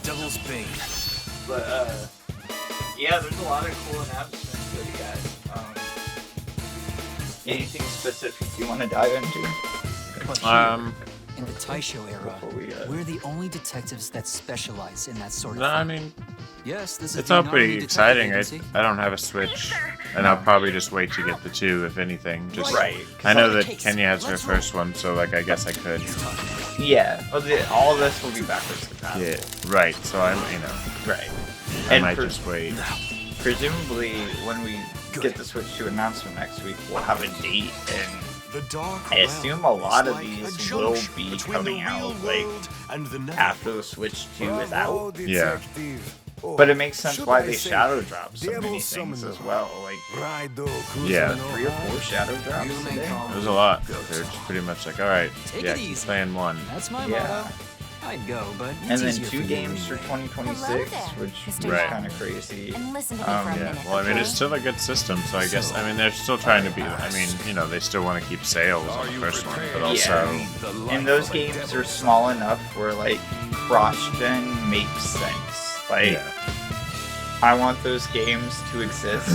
Devil's Bane. But yeah, there's a lot of cool announcements for you guys. Anything specific you want to dive into? In the Taisho era, we're the only detectives that specialize in that sort of thing. I mean, yes, this is it's the all Narumi pretty Detective exciting. Agency. I don't have a Switch, and I'll probably just wait to get the 2, if anything. Just Right. I know that Kenya has her first one, so like I guess I could. Yeah, well, all of this will be backwards compatible. Yeah, right. So I'm, Right. I might just wait. Presumably, when we get the Switch 2 announcement next week, we'll have a date, and I assume a lot of these will be coming out like after the Switch 2 is out. Yeah. But it makes sense why they shadow drop so many things as well. Like, Yeah. 3 or 4 shadow drops today. It was a lot. They're just pretty much like, all right, Take yeah, it keep easy. playing one. That's my Yeah. motto. I'd go, but And it's then easier 2 for you games for anyway. 2026, which is Right. kind of crazy. And listen to me for a Yeah. minute. Well, I mean, it's okay? still a good system, so I guess they're still trying to be. I mean, they still want to keep sales on the first one, but also. And those games are small enough where like cross-gen makes sense. Like, Yeah. I want those games to exist,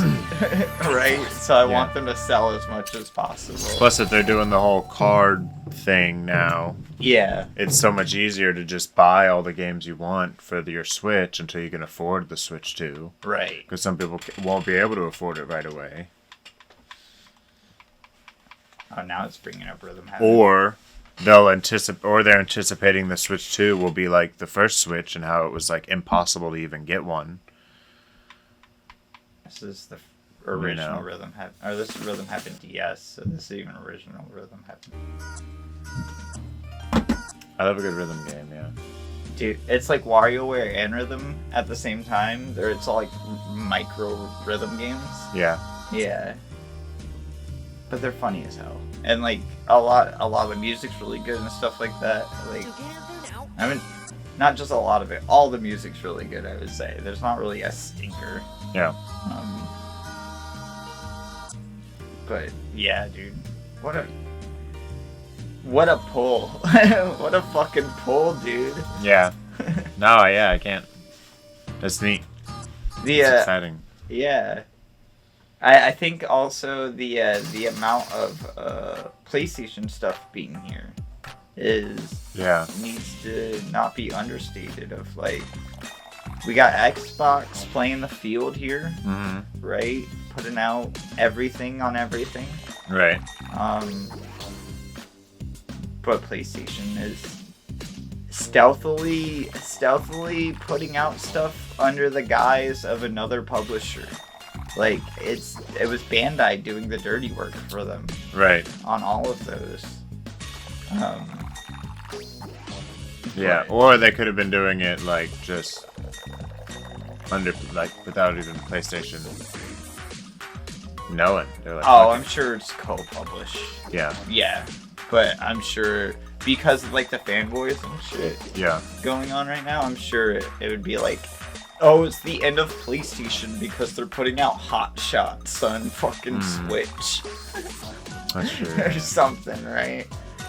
right? So I want them to sell as much as possible. Plus, if they're doing the whole card thing now, Yeah. it's so much easier to just buy all the games you want for your Switch until you can afford the Switch 2. Right. Because some people won't be able to afford it right away. Oh, now it's bringing up Rhythm Heaven. Or they're anticipating the Switch 2 will be like the first Switch and how it was like impossible to even get one. This is the original Rhythm Heaven, or this is Rhythm Heaven DS, so this is even original Rhythm Heaven. I love a good rhythm game, yeah. Dude, it's like WarioWare and Rhythm at the same time. It's all like micro rhythm games. Yeah. Yeah. But they're funny as hell. And like a lot of the music's really good and stuff like that. Like, I mean, not just a lot of it. All the music's really good, I would say. There's not really a stinker. Yeah. But yeah, dude. What a pull. What a fucking pull, dude. Yeah. No, yeah, I can't. That's neat. It's exciting. Yeah. I think also the amount of PlayStation stuff being here needs to not be understated. Of like, we got Xbox playing the field here, right? Putting out everything on everything, right? But PlayStation is stealthily putting out stuff under the guise of another publisher. Like, it was Bandai doing the dirty work for them. Right. On all of those. Yeah, or they could have been doing it, like, just under, like, without even PlayStation knowing. They're like, I'm sure it's co-published. Yeah. Yeah. But I'm sure, because of, like, the fanboys and shit going on right now, I'm sure it would be like, oh, it's the end of PlayStation because they're putting out Hot Shots on fucking Switch. That's true. Or something, right?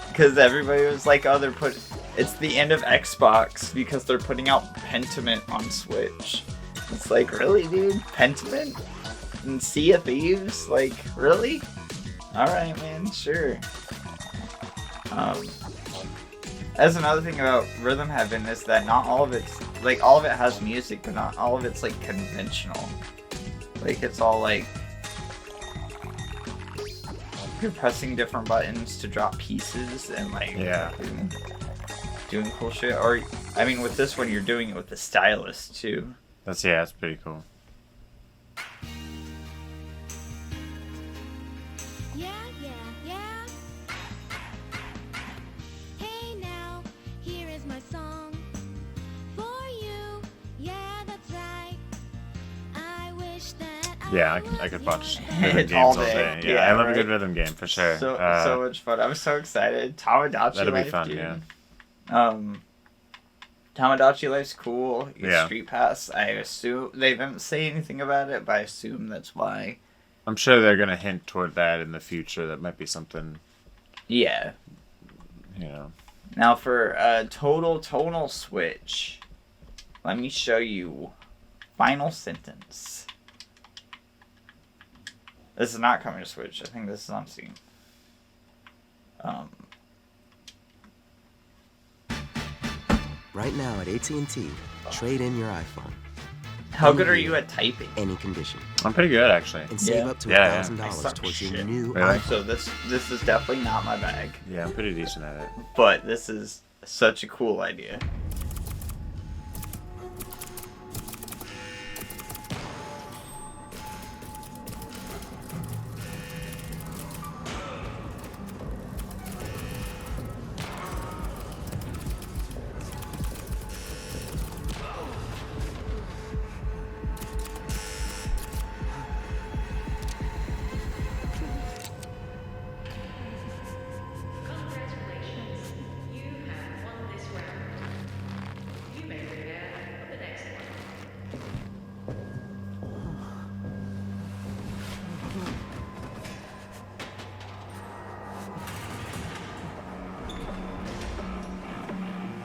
Because everybody was like, oh, it's the end of Xbox because they're putting out Pentiment on Switch. It's like, really, dude? Pentiment? And Sea of Thieves? Like, really? Alright, man, sure. That's another thing about Rhythm Heaven is that not all of it's, like, all of it has music, but not all of it's, like, conventional. Like, it's all, like, you're pressing different buttons to drop pieces and, like, doing cool shit. Or, I mean, with this one, you're doing it with the stylus, too. That's pretty cool. Yeah, I could watch rhythm games all day. Yeah, I love a good rhythm game for sure. So much fun. I'm so excited. Tamagotchi that'll be life, fun, dude. yeah. Tomodachi Life's cool. Yeah. Street Pass, I assume they didn't say anything about it, but I assume that's why. I'm sure they're gonna hint toward that in the future. That might be something. Yeah. You know. Now for a total tonal switch, let me show you Final Sentence. This is not coming to Switch. I think this is on Steam. Right now at AT&T, trade in your iPhone. How good are you at typing? Any condition. I'm pretty good, actually. And save up to $1,000 towards your new Really? iPhone. So this is definitely not my bag. Yeah, I'm pretty decent at it. But this is such a cool idea.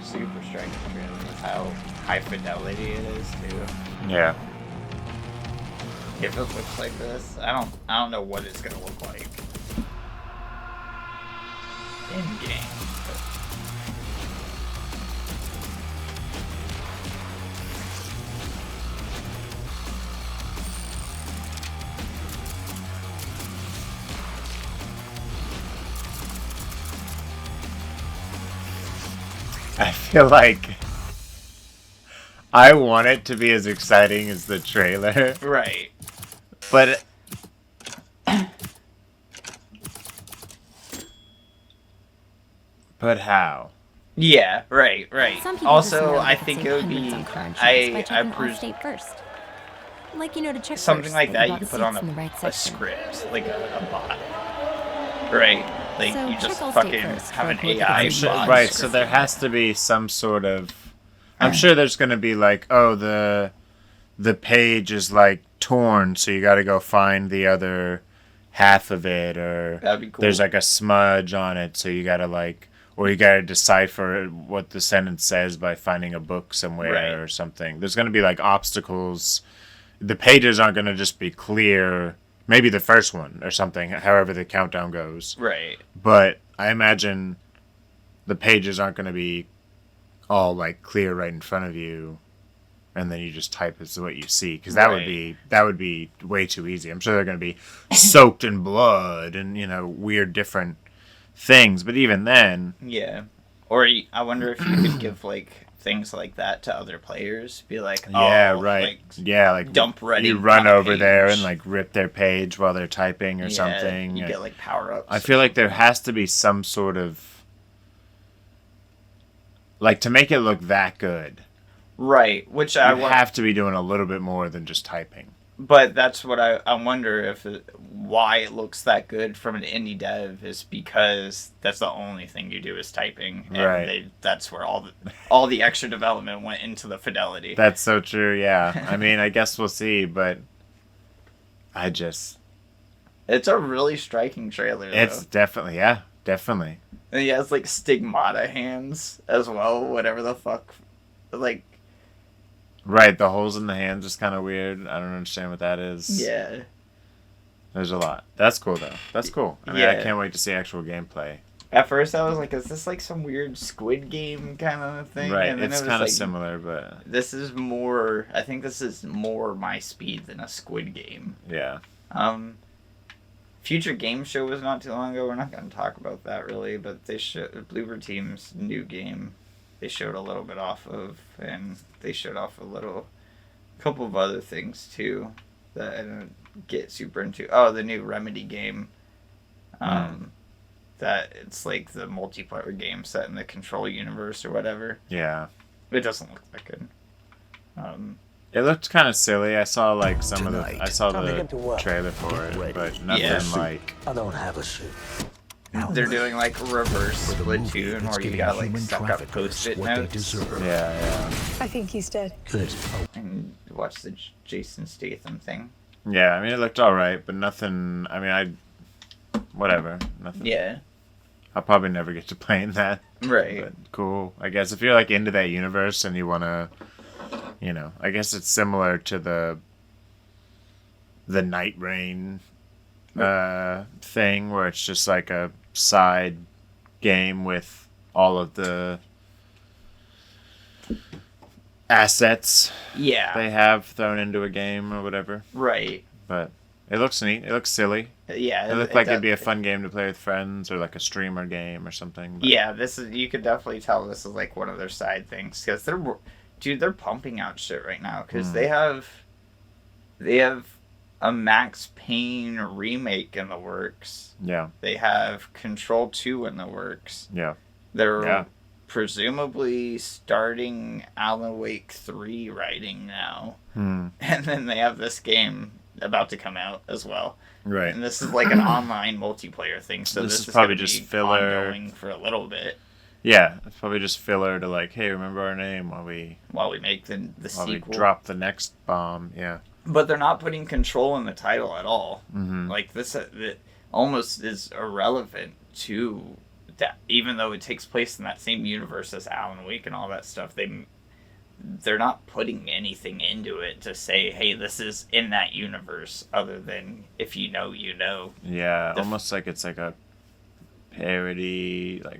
Super striking trailer with how high fidelity it is too. Yeah. If it looks like this, I don't know what it's gonna look like in game. I feel like I want it to be as exciting as the trailer. Right. But how? Yeah, right. Some people Also, just know I they think can it save would hundreds be on car insurance by I checking presume Allstate first. Like, to check something first like that that you bought could put on seats in the right a section. script, like a bot. Right. Like So you check just Allstate fucking first have an for a quick AI review. bot. Right, so there has to be some sort of. I'm sure there's going to be like, oh, the page is like torn, so you got to go find the other half of it, or That'd be cool. there's like a smudge on it, so you got to like, or you got to decipher what the sentence says by finding a book somewhere Right. or something. There's going to be like obstacles. The pages aren't going to just be clear. Maybe the first one or something, however the countdown goes. Right. But I imagine the pages aren't going to be all like clear right in front of you, and then you just type as what you see, because that would be way too easy. I'm sure they're going to be soaked in blood and weird different things. But even then, Yeah. Or I wonder if you could give like things like that to other players. Be like, yeah, oh, right, like, yeah, like dump ready. you run over there page. and like rip their page while they're typing or Yeah, something. You get like power ups. I feel like there has to be some sort of, like, to make it look that good. Right, which I have to be doing a little bit more than just typing. But that's what I wonder if why it looks that good from an indie dev is because that's the only thing you do is typing, and Right. that's where all the extra development went into the fidelity. That's so true. Yeah, I mean, I guess we'll see, but It's a really striking trailer. It's definitely definitely. And he has like stigmata hands as well. Whatever the fuck, like. Right, the holes in the hands is kind of weird. I don't understand what that is. Yeah. There's a lot. That's cool, though. That's cool. I mean, I can't wait to see actual gameplay. At first, I was like, is this like some weird Squid Game kind of thing? Right, and then it's it was kind of like, similar, but... This is more... I think this is more my speed than a Squid Game. Yeah. Future Game Show was not too long ago. We're not going to talk about that, really, but they showed Bloober Team's new game. They showed a little bit off of, and they showed off a couple of other things too that I didn't get super into. Oh, the new Remedy game. That it's like the multiplayer game set in the Control universe or whatever. Yeah. It doesn't look that good. It looked kind of silly. I saw like I saw the trailer for it, but nothing like. I don't have a suit. they're doing like reverse Splatoon, where you got like stuck up post-it notes. Yeah. I think he's dead. Good. And watch the Jason Statham thing. Yeah, I mean, it looked alright, but nothing. I mean, whatever. Nothing. Yeah. I'll probably never get to playing that. Right. But cool. I guess if you're like into that universe and you want to, you know, I guess it's similar to the Night Rain thing, where it's just like a side game with all of the assets they have thrown into a game or whatever. Right. But it looks neat. It looks silly. Yeah. It looked like it'd be a fun game to play with friends or like a streamer game or something. But. Yeah, you could definitely tell this is like one of their side things, because they're pumping out shit right now, because they have a Max Payne remake in the works. Yeah. They have Control 2 in the works. Yeah. They're presumably starting Alan Wake 3 writing now. And then they have this game about to come out as well. Right. And this is like an online multiplayer thing, so this is probably gonna just be filler ongoing for a little bit. Yeah, it's probably just filler to like, hey, remember our name while we make the while sequel. we drop the next bomb. Yeah. But they're not putting Control in the title at all. Mm-hmm. Like this, it almost is irrelevant to that, even though it takes place in that same universe as Alan Wake and all that stuff. They're not putting anything into it to say, hey, this is in that universe, other than if you know, you know. Yeah, almost like it's like a parody, like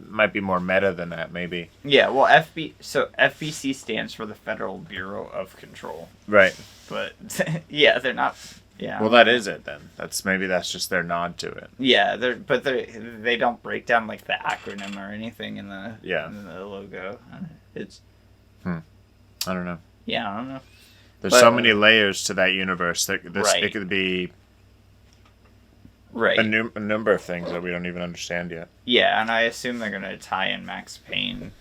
might be more meta than that, maybe. Yeah, well, FBC stands for the Federal Bureau of Control. Right. But yeah, they're not. Yeah. Well, that is it then. That's just their nod to it. Yeah, they don't break down like the acronym or anything in the logo. It's. I don't know. Yeah, I don't know. There's so many layers to that universe that it could be a number of things that we don't even understand yet. Yeah, and I assume they're gonna tie in Max Payne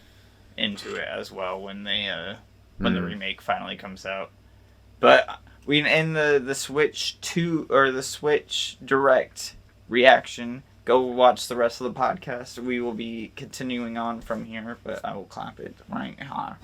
into it as well when the remake finally comes out. But in the Switch 2 or the Switch Direct reaction, go watch the rest of the podcast. We will be continuing on from here, but I will clap it right now.